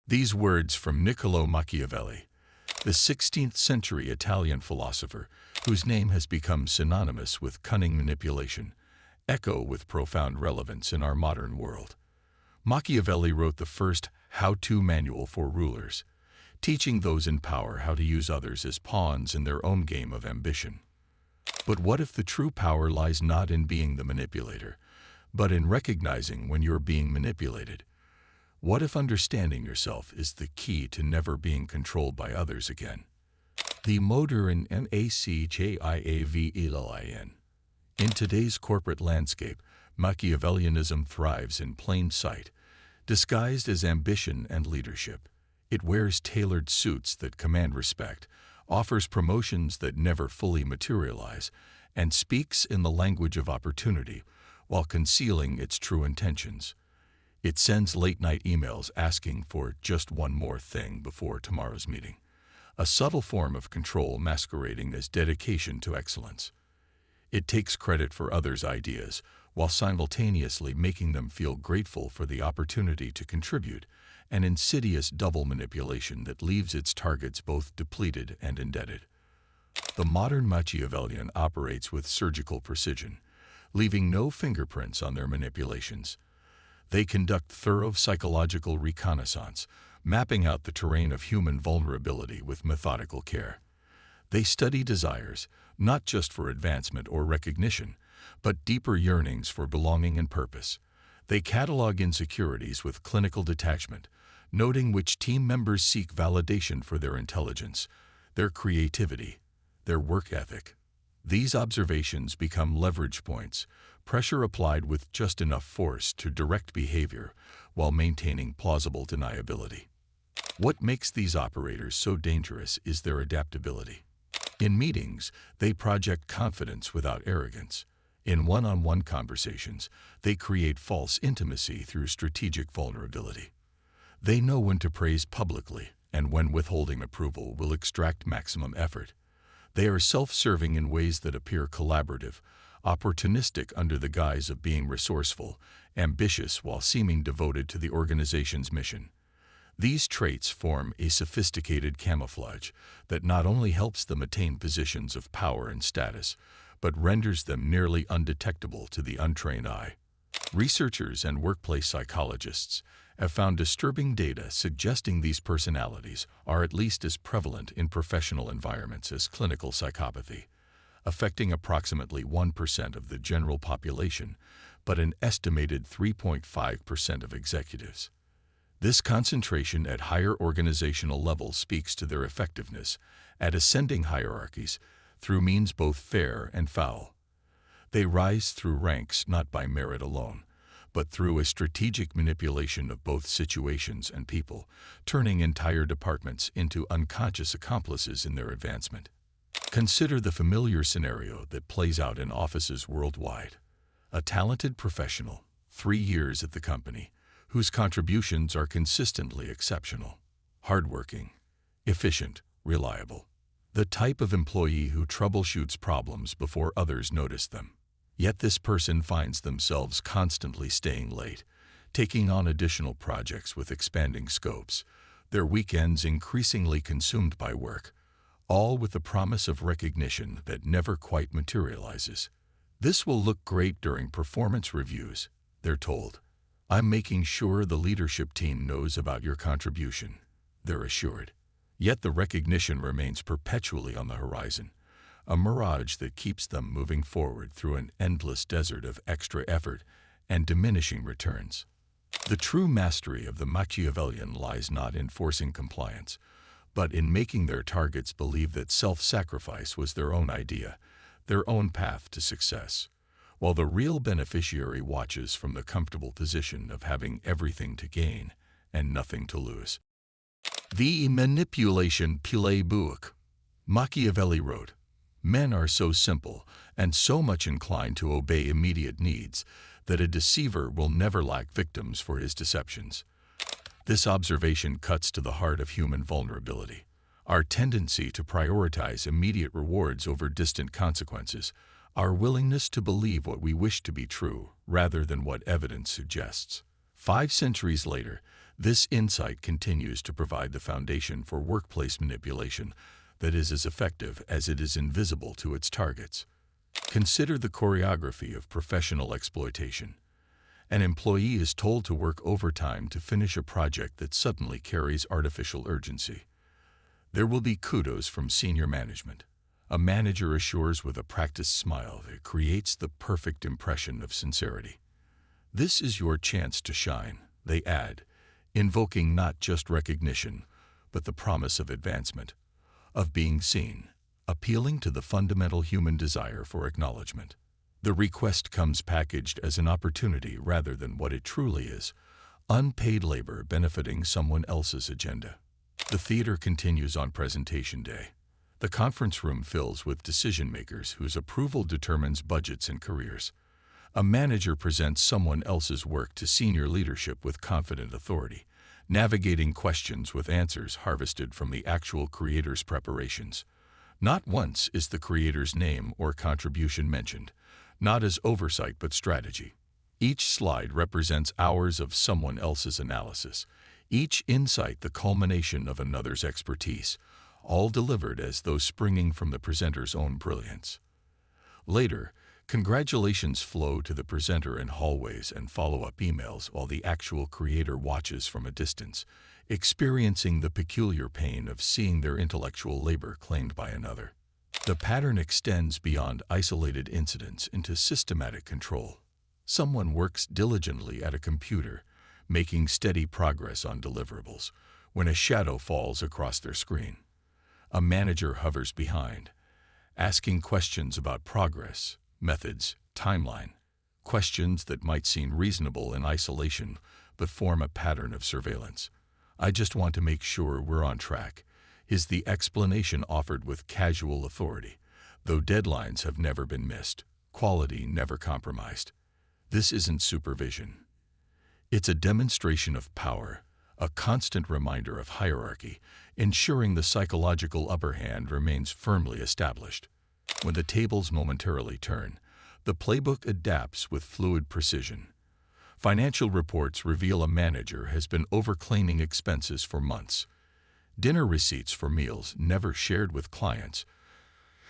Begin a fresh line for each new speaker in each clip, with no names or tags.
These words from Niccolò Machiavelli, the 16th century Italian philosopher whose name has become synonymous with cunning manipulation, echo with profound relevance in our modern world. Machiavelli wrote the first how-to manual for rulers, teaching those in power how to use others as pawns in their own game of ambition. But what if the true power lies not in being the manipulator, but in recognizing when you're being manipulated? What if understanding yourself is the key to never being controlled by others again? The modern Machiavellian. In today's corporate landscape, Machiavellianism thrives in plain sight, disguised as ambition and leadership. It wears tailored suits that command respect, offers promotions that never fully materialize, and speaks in the language of opportunity while concealing its true intentions. It sends late-night emails asking for just one more thing before tomorrow's meeting, a subtle form of control masquerading as dedication to excellence. It takes credit for others' ideas while simultaneously making them feel grateful for the opportunity to contribute, an insidious double manipulation that leaves its targets both depleted and indebted. The modern Machiavellian operates with surgical precision, leaving no fingerprints on their manipulations. They conduct thorough psychological reconnaissance, mapping out the terrain of human vulnerability with methodical care. They study desires, not just for advancement or recognition, but deeper yearnings for belonging and purpose. They catalog insecurities with clinical detachment, noting which team members seek validation for their intelligence, their creativity, their work ethic. These observations become leverage points, pressure applied with just enough force to direct behavior while maintaining plausible deniability. What makes these operators so dangerous is their adaptability. In meetings, they project confidence without arrogance. In one-on-one conversations, they create false intimacy through strategic vulnerability. They know when to praise publicly and when withholding approval will extract maximum effort. They are self-serving in ways that appear collaborative, opportunistic under the guise of being resourceful, ambitious while seeming devoted to the organization's mission. These traits form a sophisticated camouflage that not only helps them attain positions of power and status, but renders them nearly undetectable to the untrained eye. Researchers and workplace psychologists have found disturbing data suggesting these personalities are at least as prevalent in professional environments as clinical psychopathy, affecting approximately 1% of the general population, but an estimated 3.5% of executives. This concentration at higher organizational levels speaks to their effectiveness at ascending hierarchies through means both fair and foul. They rise through ranks not by merit alone, but through a strategic manipulation of both situations and people, turning entire departments into unconscious accomplices in their advancement. Consider the familiar scenario that plays out in offices worldwide. A talented professional, 3 years at the company, whose contributions are consistently exceptional, hardworking, efficient, reliable. The type of employee who troubleshoots problems before others notice them. Yet this person finds themselves constantly staying late, taking on additional projects with expanding scopes, their weekends increasingly consumed by work, all with the promise of recognition that never quite materializes. This will look great during performance reviews, they're told. I'm making sure the leadership team knows about your contribution, they're assured. Yet the recognition remains perpetually on the horizon, a mirage that keeps them moving forward through an endless desert of extra effort and diminishing returns. The true mastery of the Machiavellian lies not in forcing compliance, but in making their targets believe that self-sacrifice was their own idea, their own path to success, while the real beneficiary watches from the comfortable position of having everything to gain and nothing to lose. The manipulation playbook. Machiavelli wrote, "Men are so simple and so much inclined to obey immediate needs that a deceiver will never lack victims for his deceptions." This observation cuts to the heart of human vulnerability, our tendency to prioritize immediate rewards over distant consequences, our willingness to believe what we wish to be true rather than what evidence suggests. 5 centuries later, This insight continues to provide the foundation for workplace manipulation that is as effective as it is invisible to its targets. Consider the choreography of professional exploitation. An employee is told to work overtime to finish a project that suddenly carries artificial urgency. There will be kudos from senior management. A manager assures with a practiced smile that creates the perfect impression of sincerity. "This is your chance to shine," they add, invoking not just recognition, but the promise of advancement, of being seen, appealing to the fundamental human desire for acknowledgement. The request comes packaged as an opportunity rather than what it truly is, unpaid labor benefiting someone else's agenda. The theater continues on presentation day. The conference room fills with decision-makers whose approval determines budgets and careers. A manager presents someone else's work to senior leadership with confident authority, navigating questions with answers harvested from the actual creator's preparations. Not once is the creator's name or contribution mentioned, not as oversight but strategy. Each slide represents hours of someone else's analysis, each insight the culmination of another's expertise, all delivered as though springing from the presenter's own brilliance. Later, congratulations flow to the presenter in hallways and follow-up emails while the actual creator watches from a distance, experiencing the peculiar pain of seeing their intellectual labor claimed by another. The pattern extends beyond isolated incidents into systematic control. Someone works diligently at a computer, making steady progress on deliverables, when a shadow falls across their screen. A manager hovers behind, asking questions about progress, methods, timeline, questions that might seem reasonable in isolation but form a pattern of surveillance. "I just want to make sure we're on track," is the explanation offered with casual authority, though deadlines have never been missed, quality never compromised. This isn't supervision. It's a demonstration of power, a constant reminder of hierarchy, ensuring the psychological upper hand remains firmly established. When the tables momentarily turn, the playbook adapts with fluid precision. Financial reports reveal a manager has been overclaiming expenses for months. Dinner receipts for meals never shared with clients.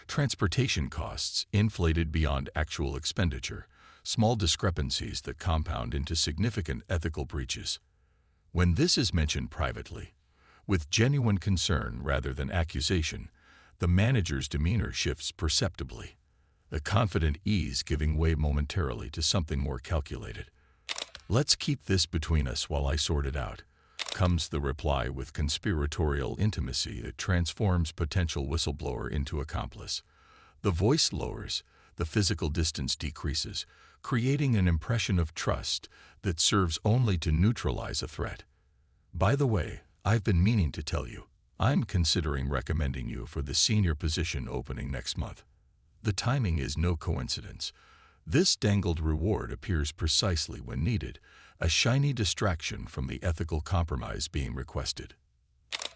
Transportation costs inflated beyond actual expenditure, small discrepancies that compound into significant ethical breaches. When this is mentioned privately, with genuine concern rather than accusation, the manager's demeanor shifts perceptibly, the confident ease giving way momentarily to something more calculated. "Let's keep this between us while I sort it out," comes the reply with conspiratorial intimacy that transforms potential whistleblower into accomplice. The voice lowers, the physical distance decreases, creating an impression of trust that serves only to neutralize a threat. "By the way, I've been meaning to tell you, I'm considering recommending you for the senior position opening next month." The timing is no coincidence. This dangled reward appears precisely when needed, a shiny distraction from the ethical compromise being requested.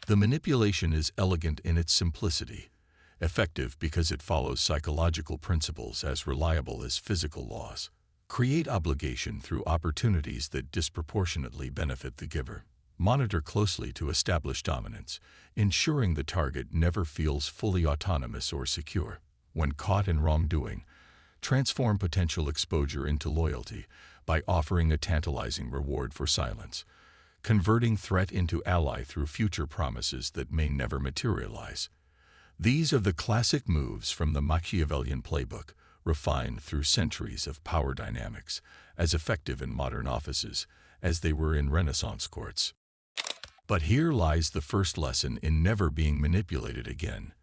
The manipulation is elegant in its simplicity, effective because it follows psychological principles as reliable as physical laws. Create obligation through opportunities that disproportionately benefit the giver. Monitor closely to establish dominance, ensuring the target never feels fully autonomous or secure. When caught in wrongdoing, transform potential exposure into loyalty by offering a tantalizing reward for silence, converting threat into ally through future promises that may never materialize. These are the classic moves from the Machiavellian playbook, refined through centuries of power dynamics, as effective in modern offices as they were in Renaissance courts. But here lies the first lesson in never being manipulated again: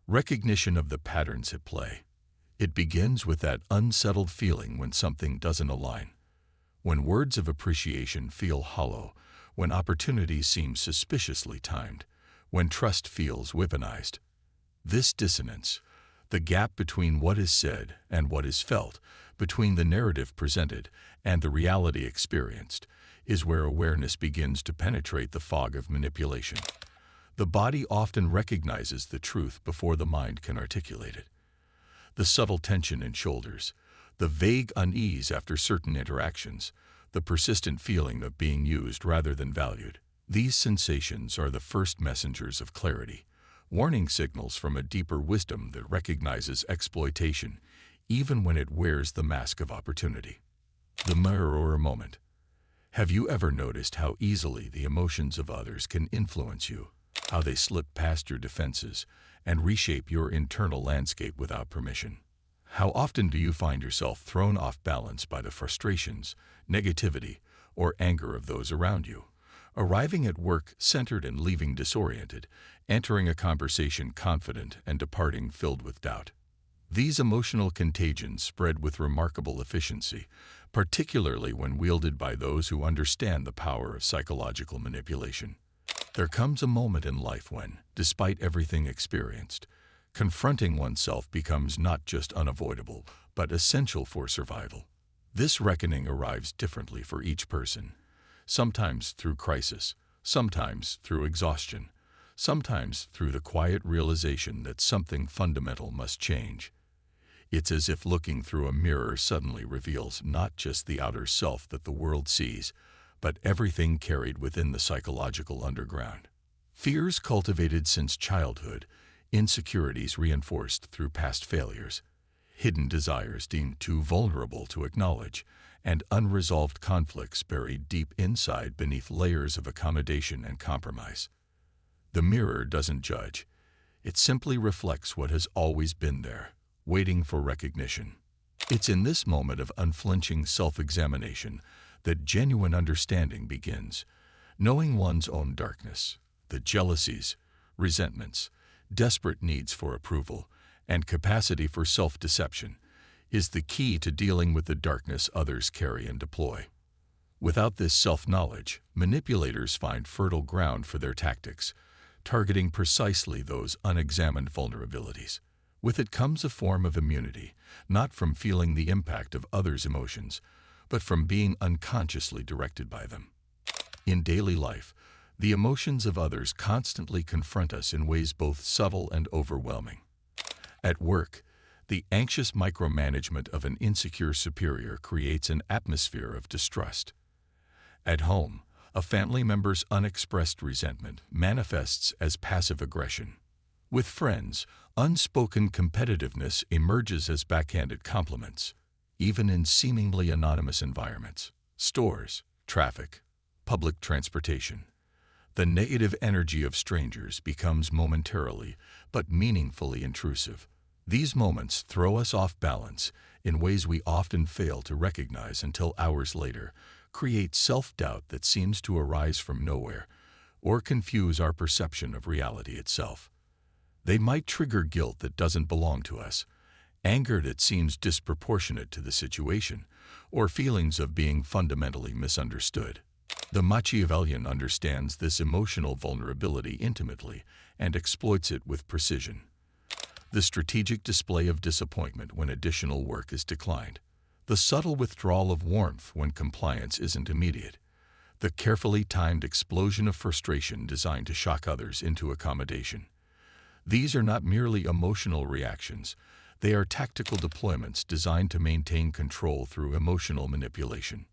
recognition of the patterns at play. It begins with that unsettled feeling when something doesn't align, when words of appreciation feel hollow, when opportunities seem suspiciously timed, when trust feels weaponized. This dissonance, the gap between what is said and what is felt, between the narrative presented and the reality experienced, is where awareness begins to penetrate the fog of manipulation. The body often recognizes the truth before the mind can articulate it. The subtle tension in shoulders, the vague unease after certain interactions, the persistent feeling of being used rather than valued. These sensations are the first messengers of clarity, warning signals from a deeper wisdom that recognizes exploitation, even when it wears the mask of opportunity. The mirror moment. Have you ever noticed how easily the emotions of others can influence you, how they slip past your defenses and reshape your internal landscape without permission? How often do you find yourself thrown off balance by the frustrations, negativity, or anger of those around you? Arriving at work centered and leaving disoriented, entering a conversation confident and departing filled with doubt. These emotional contagions spread with remarkable efficiency, particularly when wielded by those who understand the power of psychological manipulation. There comes a moment in life when, despite everything experienced, confronting oneself becomes not just unavoidable, but essential for survival. This reckoning arrives differently for each person, sometimes through crisis, sometimes through exhaustion, sometimes through the quiet realization that something fundamental must change. It's as if looking through a mirror suddenly reveals not just the outer self that the world sees, but everything carried within the psychological underground. Fears cultivated since childhood, insecurities reinforced through past failures, hidden desires deemed too vulnerable to acknowledge, and unresolved conflicts buried deep inside beneath layers of accommodation and compromise. The mirror doesn't judge. It simply reflects what has always been there, waiting for recognition. It's in this moment of unflinching self-examination that genuine understanding begins. Knowing one's own darkness, the jealousies, resentments, desperate needs for approval, and capacity for self-deception is the key to dealing with the darkness others carry and deploy. Without this self-knowledge, manipulators find fertile ground for their tactics, targeting precisely those unexamined vulnerabilities. With it comes a form of immunity, not from feeling the impact of others' emotions, but from being unconsciously directed by them. In daily life, the emotions of others constantly confront us in ways both subtle and overwhelming. At work, the anxious micromanagement of an insecure superior creates an atmosphere of distrust. At home, a family member's unexpressed resentment manifests as passive aggression. With friends, unspoken competitiveness emerges as backhanded compliments, even in seemingly anonymous environments. Stores, traffic, public transportation. The negative energy of strangers becomes momentarily, but meaningfully intrusive. These moments throw us off balance in ways we often fail to recognize until hours later, create self-doubt that seems to arise from nowhere, or confuse our perception of reality itself. They might trigger guilt that doesn't belong to us, anger that seems disproportionate to the situation, or feelings of being fundamentally misunderstood. The Machiavellian understands this emotional vulnerability intimately and exploits it with precision. The strategic display of disappointment when additional work is declined, the subtle withdrawal of warmth when compliance isn't immediate, the carefully timed explosion of frustration designed to shock others into accommodation. These are not merely emotional reactions, they are tactical deployments designed to maintain control through emotional manipulation.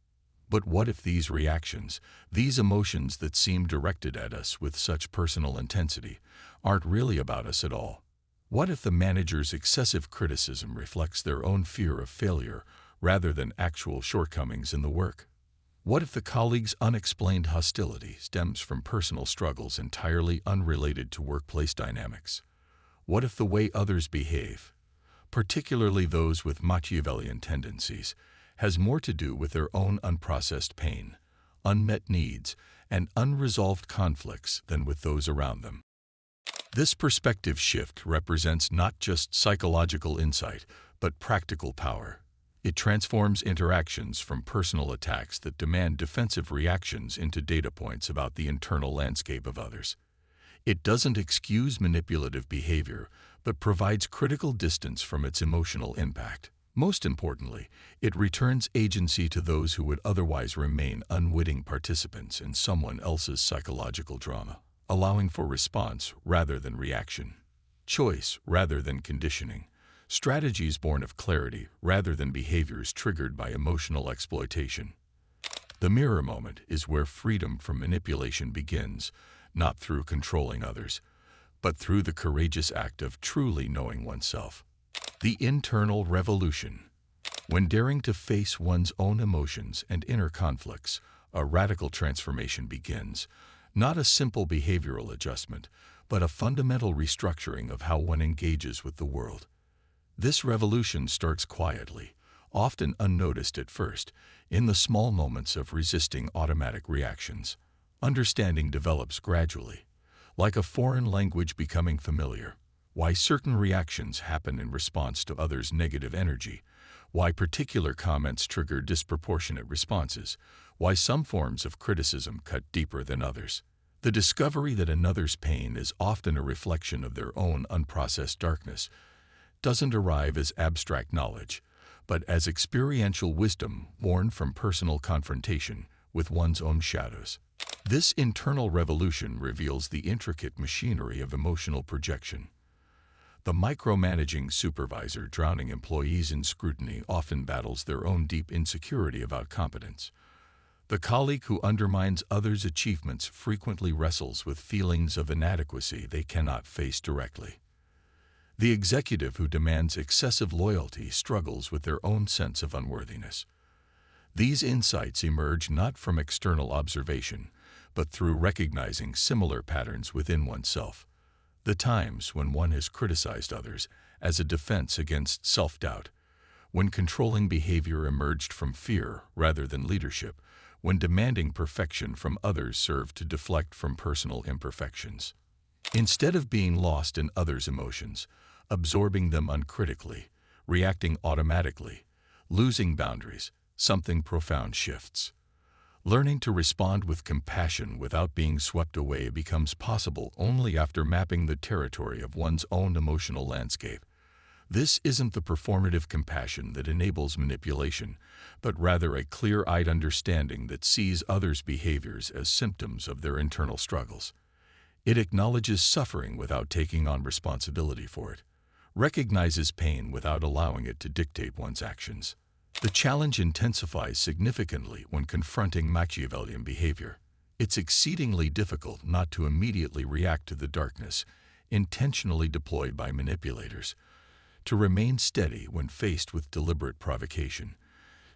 But what if these reactions, these emotions that seem directed at us with such personal intensity, aren't really about us at all? What if the manager's excessive criticism reflects their own fear of failure rather than actual shortcomings in the work? What if the colleague's unexplained hostility stems from personal struggles entirely unrelated to workplace dynamics? What if the way others behave, particularly those with Machiavellian tendencies, has more to do with their own unprocessed pain, unmet needs, and unresolved conflicts than with those around them? This perspective shift represents not just psychological insight, but practical power. It transforms interactions from personal attacks that demand defensive reactions into data points about the internal landscape of others. It doesn't excuse manipulative behavior, but provides critical distance from its emotional impact. Most importantly, it returns agency to those who would otherwise remain unwitting participants in someone else's psychological drama, allowing for response rather than reaction, choice rather than conditioning, strategies born of clarity rather than behaviors triggered by emotional exploitation. The mirror moment is where freedom from manipulation begins, not through controlling others, but through the courageous act of truly knowing oneself. The internal revolution. When daring to face one's own emotions and inner conflicts, a radical transformation begins, not a simple behavioral adjustment, but a fundamental restructuring of how one engages with the world. This revolution starts quietly, often unnoticed at first, in the small moments of resisting automatic reactions. Understanding develops gradually, like a foreign language becoming familiar. Why certain reactions happen in response to others' negative energy, why particular comments trigger disproportionate responses, why some forms of criticism cut deeper than others. The discovery that another's pain is often a reflection of their own unprocessed darkness doesn't arrive as abstract knowledge, but as experiential wisdom born from personal confrontation with one's own shadows. This internal revolution reveals the intricate machinery of emotional projection. The micromanaging supervisor drowning employees in scrutiny often battles their own deep insecurity about competence. The colleague who undermines others' achievements frequently wrestles with feelings of inadequacy they cannot face directly. The executive who demands excessive loyalty struggles with their own sense of unworthiness. These insights emerge not from external observation, but through recognizing similar patterns within oneself. The times when one has criticized others as a defense against self-doubt, when controlling behavior emerged from fear rather than leadership, when demanding perfection from others served to deflect from personal imperfections. Instead of being lost in others' emotions, absorbing them uncritically, reacting automatically, losing boundaries, something profound shifts. Learning to respond with compassion without being swept away becomes possible only after mapping the territory of one's own emotional landscape. This isn't the performative compassion that enables manipulation, but rather a clear-eyed understanding that sees others' behaviors as symptoms of their internal struggles. It acknowledges suffering without taking on responsibility for it, recognizes pain without allowing it to dictate one's actions. The challenge intensifies significantly when confronting Machiavellian behavior. It's exceedingly difficult not to immediately react to the darkness intentionally deployed by manipulators, to remain steady when faced with deliberate provocation,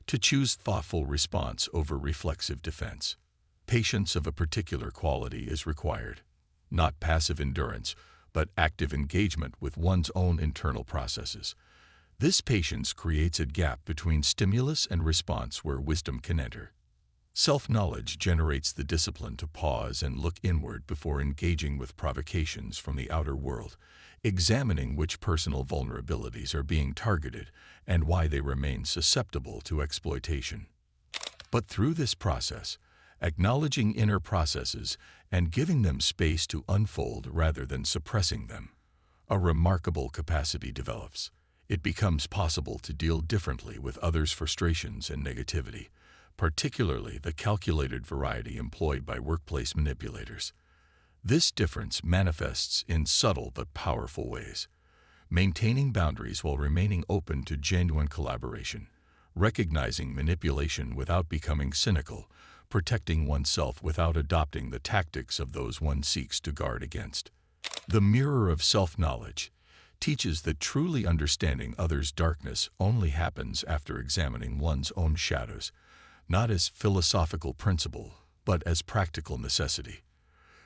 to choose thoughtful response over reflexive defense. Patience of a particular quality is required, not passive endurance, but active engagement with one's own internal processes. This patience creates a gap between stimulus and response where wisdom can enter. Self-knowledge generates the discipline to pause and look inward before engaging with provocations from the outer world, examining which personal vulnerabilities are being targeted and why they remain susceptible to exploitation. But through this process, acknowledging inner processes and giving them space to unfold rather than suppressing them, a remarkable capacity develops. It becomes possible to deal differently with others' frustrations and negativity, particularly the calculated variety employed by workplace manipulators. This difference manifests in subtle but powerful ways. Maintaining boundaries while remaining open to genuine collaboration, recognizing manipulation without becoming cynical, protecting oneself without adopting the tactics of those one seeks to guard against. The mirror of self-knowledge teaches that truly understanding others' darkness only happens after examining one's own shadows, not as philosophical principle, but as practical necessity.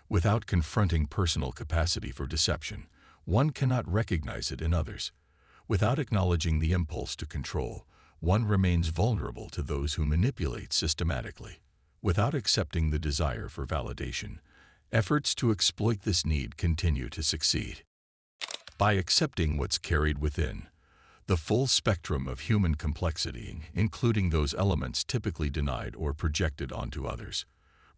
Without confronting personal capacity for deception, one cannot recognize it in others. Without acknowledging the impulse to control, one remains vulnerable to those who manipulate systematically. Without accepting the desire for validation, efforts to exploit this need continue to succeed. By accepting what's carried within, the full spectrum of human complexity, including those elements typically denied or projected onto others,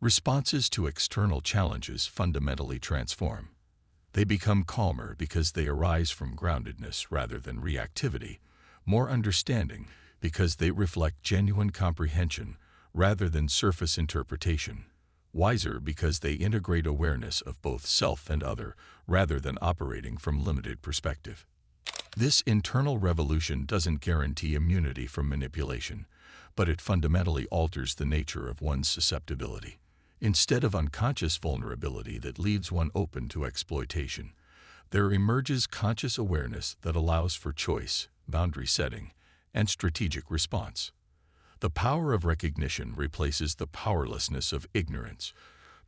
responses to external challenges fundamentally transform. They become calmer because they arise from groundedness rather than reactivity, more understanding because they reflect genuine comprehension rather than surface interpretation, wiser because they integrate awareness of both self and other rather than operating from limited perspective. This internal revolution doesn't guarantee immunity from manipulation, but it fundamentally alters the nature of one's susceptibility. Instead of unconscious vulnerability that leaves one open to exploitation, there emerges conscious awareness that allows for choice, boundary setting, and strategic response. The power of recognition replaces the powerlessness of ignorance,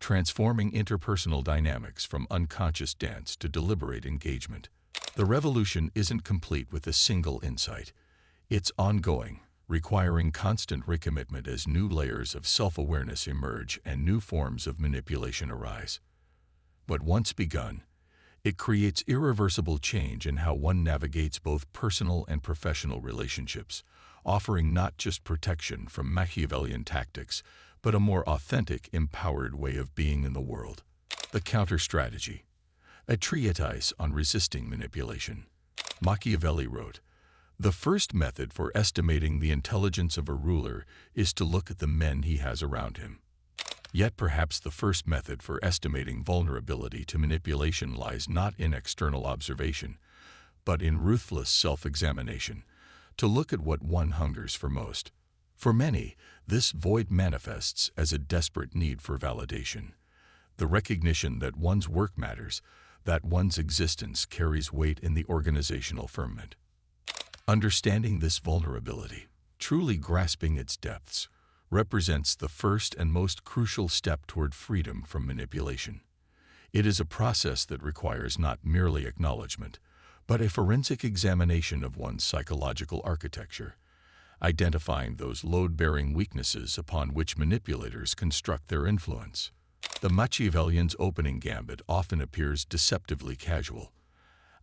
transforming interpersonal dynamics from unconscious dance to deliberate engagement. The revolution isn't complete with a single insight. It's ongoing, requiring constant recommitment as new layers of self-awareness emerge and new forms of manipulation arise. But once begun, it creates irreversible change in how one navigates both personal and professional relationships, offering not just protection from Machiavellian tactics, but a more authentic, empowered way of being in the world. The counter-strategy, a treatise on resisting manipulation. Machiavelli wrote, "The first method for estimating the intelligence of a ruler is to look at the men he has around him." Yet perhaps the first method for estimating vulnerability to manipulation lies not in external observation, but in ruthless self-examination, to look at what one hungers for most. For many, this void manifests as a desperate need for validation, the recognition that one's work matters, that one's existence carries weight in the organizational firmament. Understanding this vulnerability, truly grasping its depths, represents the first and most crucial step toward freedom from manipulation. It is a process that requires not merely acknowledgement, but a forensic examination of one's psychological architecture, identifying those load-bearing weaknesses upon which manipulators construct their influence. The Machiavellian's opening gambit often appears deceptively casual.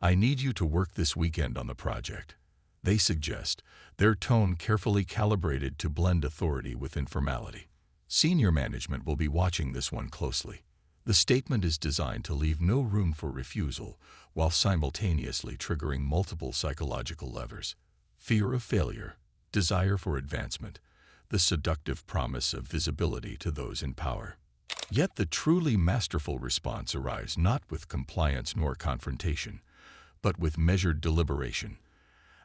"I need you to work this weekend on the project," they suggest, their tone carefully calibrated to blend authority with informality. Senior management will be watching this one closely. The statement is designed to leave no room for refusal, while simultaneously triggering multiple psychological levers: fear of failure, desire for advancement, the seductive promise of visibility to those in power. Yet the truly masterful response arrives not with compliance nor confrontation, but with measured deliberation.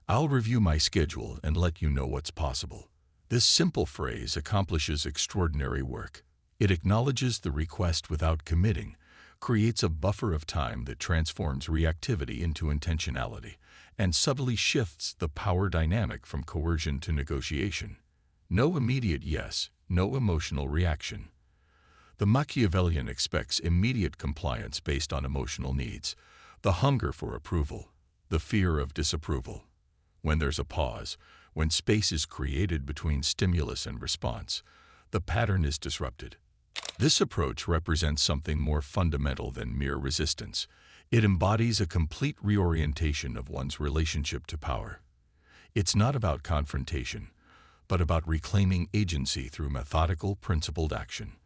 "I'll review my schedule and let you know what's possible." This simple phrase accomplishes extraordinary work. It acknowledges the request without committing, creates a buffer of time that transforms reactivity into intentionality, and subtly shifts the power dynamic from coercion to negotiation. No immediate yes, no emotional reaction. The Machiavellian expects immediate compliance based on emotional needs, the hunger for approval, the fear of disapproval. When there's a pause, when space is created between stimulus and response, the pattern is disrupted. This approach represents something more fundamental than mere resistance. It embodies a complete reorientation of one's relationship to power. It's not about confrontation, but about reclaiming agency through methodical, principled action.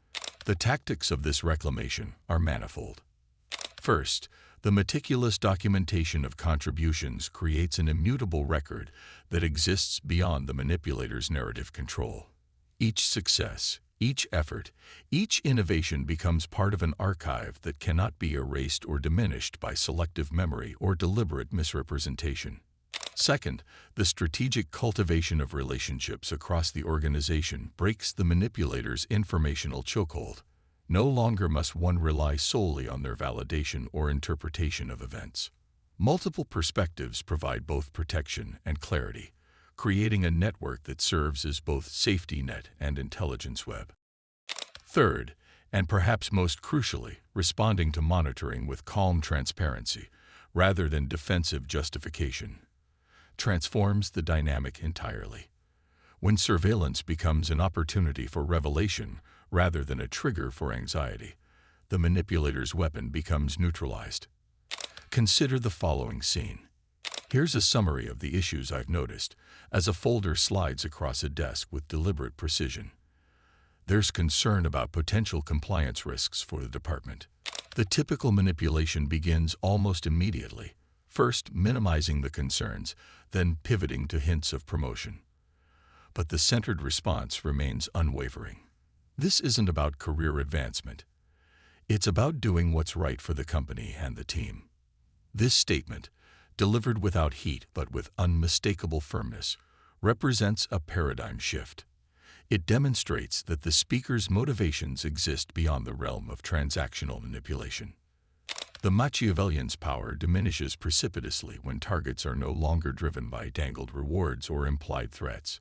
The tactics of this reclamation are manifold. First, the meticulous documentation of contributions creates an immutable record that exists beyond the manipulator's narrative control. Each success, each effort, each innovation becomes part of an archive that cannot be erased or diminished by selective memory or deliberate misrepresentation. Second, the strategic cultivation of relationships across the organization breaks the manipulator's informational chokehold. No longer must one rely solely on their validation or interpretation of events. Multiple perspectives provide both protection and clarity, creating a network that serves as both safety net and intelligence web. Third, and perhaps most crucially, responding to monitoring with calm transparency, rather than defensive justification, transforms the dynamic entirely. When surveillance becomes an opportunity for revelation rather than a trigger for anxiety, the manipulator's weapon becomes neutralized. Consider the following scene. Here's a summary of the issues I've noticed, as a folder slides across a desk with deliberate precision. There's concern about potential compliance risks for the department. The typical manipulation begins almost immediately, first minimizing the concerns, then pivoting to hints of promotion. But the centered response remains unwavering. This isn't about career advancement. It's about doing what's right for the company and the team. This statement, delivered without heat but with unmistakable firmness, represents a paradigm shift. It demonstrates that the speaker's motivations exist beyond the realm of transactional manipulation. The Machiavellian's power diminishes precipitously when targets are no longer driven by dangled rewards or implied threats.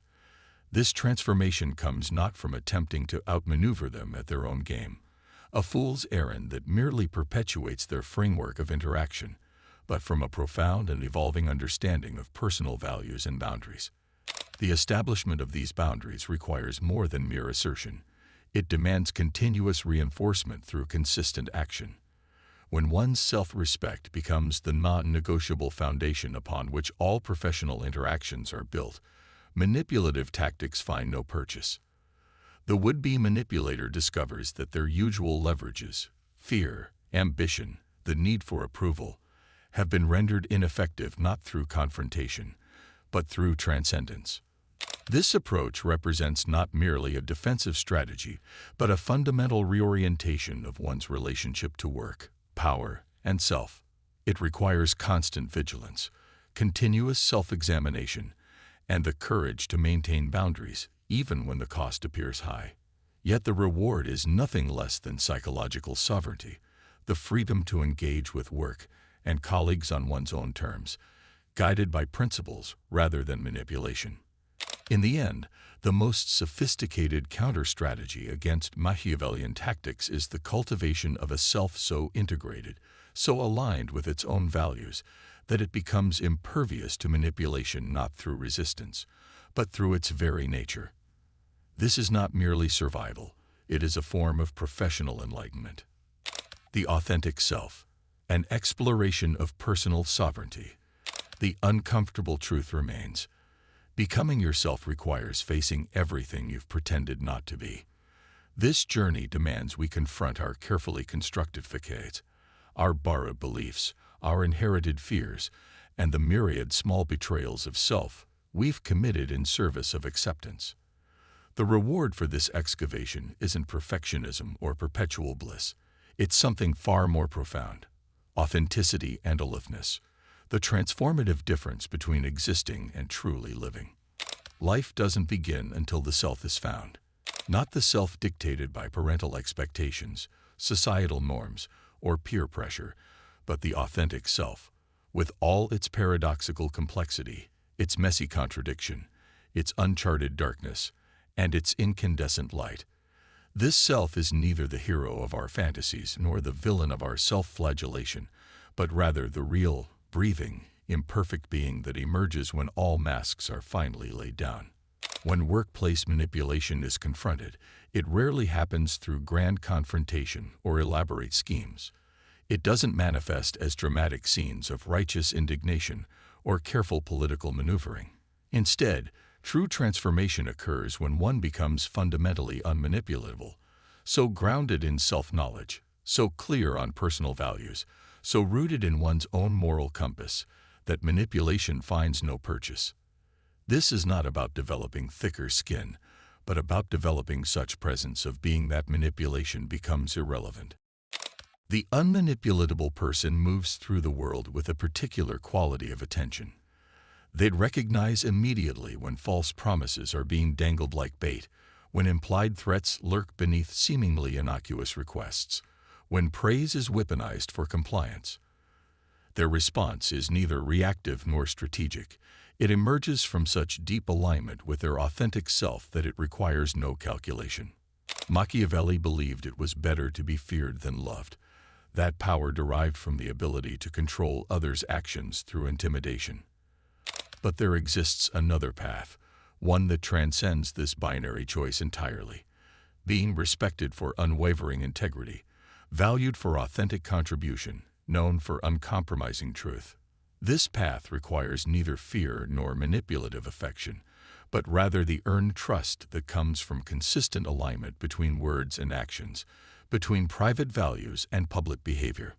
This transformation comes not from attempting to outmaneuver them at their own game, a fool's errand that merely perpetuates their framework of interaction, but from a profound and evolving understanding of personal values and boundaries. The establishment of these boundaries requires more than mere assertion. It demands continuous reinforcement through consistent action. When one's self-respect becomes the non-negotiable foundation upon which all professional interactions are built, manipulative tactics find no purchase. The would-be manipulator discovers that their usual leverages, fear, ambition, the need for approval, have been rendered ineffective not through confrontation, but through transcendence. This approach represents not merely a defensive strategy, but a fundamental reorientation of one's relationship to work, power, and self. It requires constant vigilance, continuous self-examination, and the courage to maintain boundaries, even when the cost appears high. Yet the reward is nothing less than psychological sovereignty, the freedom to engage with work and colleagues on one's own terms, guided by principles rather than manipulation. In the end, the most sophisticated counter-strategy against Machiavellian tactics is the cultivation of a self so integrated, so aligned with its own values, that it becomes impervious to manipulation not through resistance, but through its very nature. This is not merely survival, it is a form of professional enlightenment. The authentic self, an exploration of personal sovereignty. The uncomfortable truth remains. Becoming yourself requires facing everything you've pretended not to be. This journey demands we confront our carefully constructed facades, our borrowed beliefs, our inherited fears, and the myriad small betrayals of self we've committed in service of acceptance. The reward for this excavation isn't perfectionism or perpetual bliss. It's something far more profound: authenticity and aloofness, the transformative difference between existing and truly living. Life doesn't begin until the self is found. Not the self dictated by parental expectations, societal norms, or peer pressure, but the authentic self, with all its paradoxical complexity, its messy contradiction, its uncharted darkness, and its incandescent light. This self is neither the hero of our fantasies nor the villain of our self-flagellation, but rather the real, breathing, imperfect being that emerges when all masks are finally laid down. When workplace manipulation is confronted, it rarely happens through grand confrontation or elaborate schemes. It doesn't manifest as dramatic scenes of righteous indignation or careful political maneuvering. Instead, true transformation occurs when one becomes fundamentally unmanipulatable, so grounded in self-knowledge, so clear on personal values, so rooted in one's own moral compass, that manipulation finds no purchase. This is not about developing thicker skin, but about developing such presence of being that manipulation becomes irrelevant. The unmanipulatable person moves through the world with a particular quality of attention. They'd recognize immediately when false promises are being dangled like bait, when implied threats lurk beneath seemingly innocuous requests, when praise is weaponized for compliance. Their response is neither reactive nor strategic. It emerges from such deep alignment with their authentic self that it requires no calculation. Machiavelli believed it was better to be feared than loved. That power derived from the ability to control others' actions through intimidation. But there exists another path, one that transcends this binary choice entirely. Being respected for unwavering integrity, valued for authentic contribution, known for uncompromising truth. This path requires neither fear nor manipulative affection, but rather the earned trust that comes from consistent alignment between words and actions, between private values and public behavior.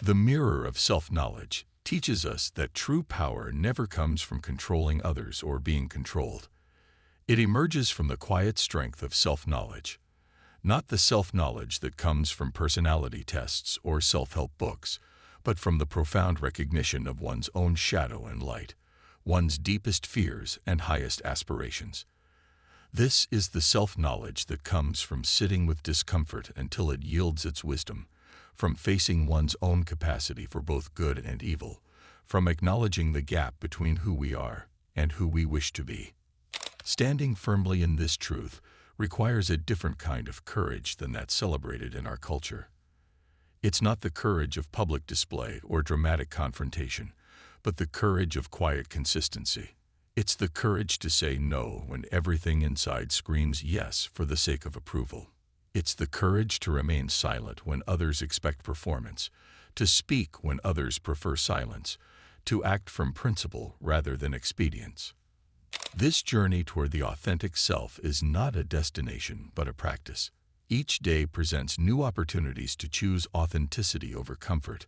The mirror of self-knowledge teaches us that true power never comes from controlling others or being controlled. It emerges from the quiet strength of self-knowledge, not the self-knowledge that comes from personality tests or self-help books, but from the profound recognition of one's own shadow and light, one's deepest fears and highest aspirations. This is the self-knowledge that comes from sitting with discomfort until it yields its wisdom, from facing one's own capacity for both good and evil, from acknowledging the gap between who we are and who we wish to be. Standing firmly in this truth requires a different kind of courage than that celebrated in our culture. It's not the courage of public display or dramatic confrontation, but the courage of quiet consistency. It's the courage to say no when everything inside screams yes for the sake of approval. It's the courage to remain silent when others expect performance, to speak when others prefer silence, to act from principle rather than expedience. This journey toward the authentic self is not a destination but a practice. Each day presents new opportunities to choose authenticity over comfort,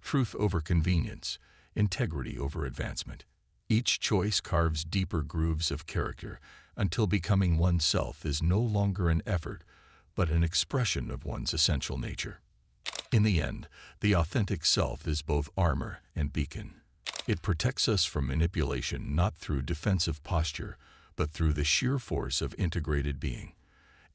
truth over convenience, integrity over advancement. Each choice carves deeper grooves of character until becoming oneself is no longer an effort, but an expression of one's essential nature. In the end, the authentic self is both armor and beacon. It protects us from manipulation not through defensive posture, but through the sheer force of integrated being.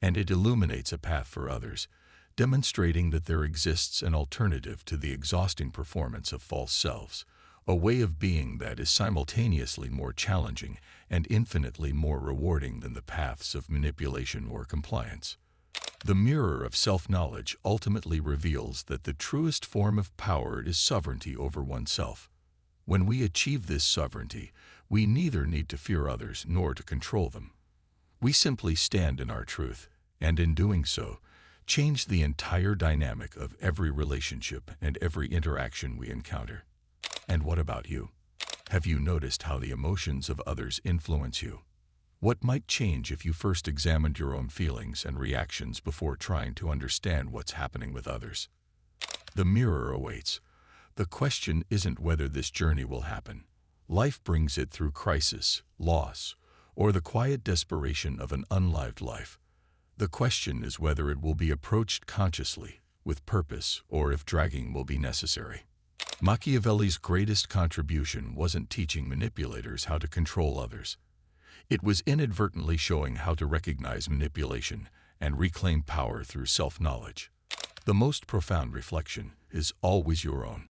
And it illuminates a path for others, demonstrating that there exists an alternative to the exhausting performance of false selves, a way of being that is simultaneously more challenging and infinitely more rewarding than the paths of manipulation or compliance. The mirror of self-knowledge ultimately reveals that the truest form of power is sovereignty over oneself. When we achieve this sovereignty, we neither need to fear others nor to control them. We simply stand in our truth, and in doing so, change the entire dynamic of every relationship and every interaction we encounter. And what about you? Have you noticed how the emotions of others influence you? What might change if you first examined your own feelings and reactions before trying to understand what's happening with others? The mirror awaits. The question isn't whether this journey will happen. Life brings it through crisis, loss, or the quiet desperation of an unlived life. The question is whether it will be approached consciously, with purpose, or if dragging will be necessary. Machiavelli's greatest contribution wasn't teaching manipulators how to control others. It was inadvertently showing how to recognize manipulation and reclaim power through self-knowledge. The most profound reflection is always your own.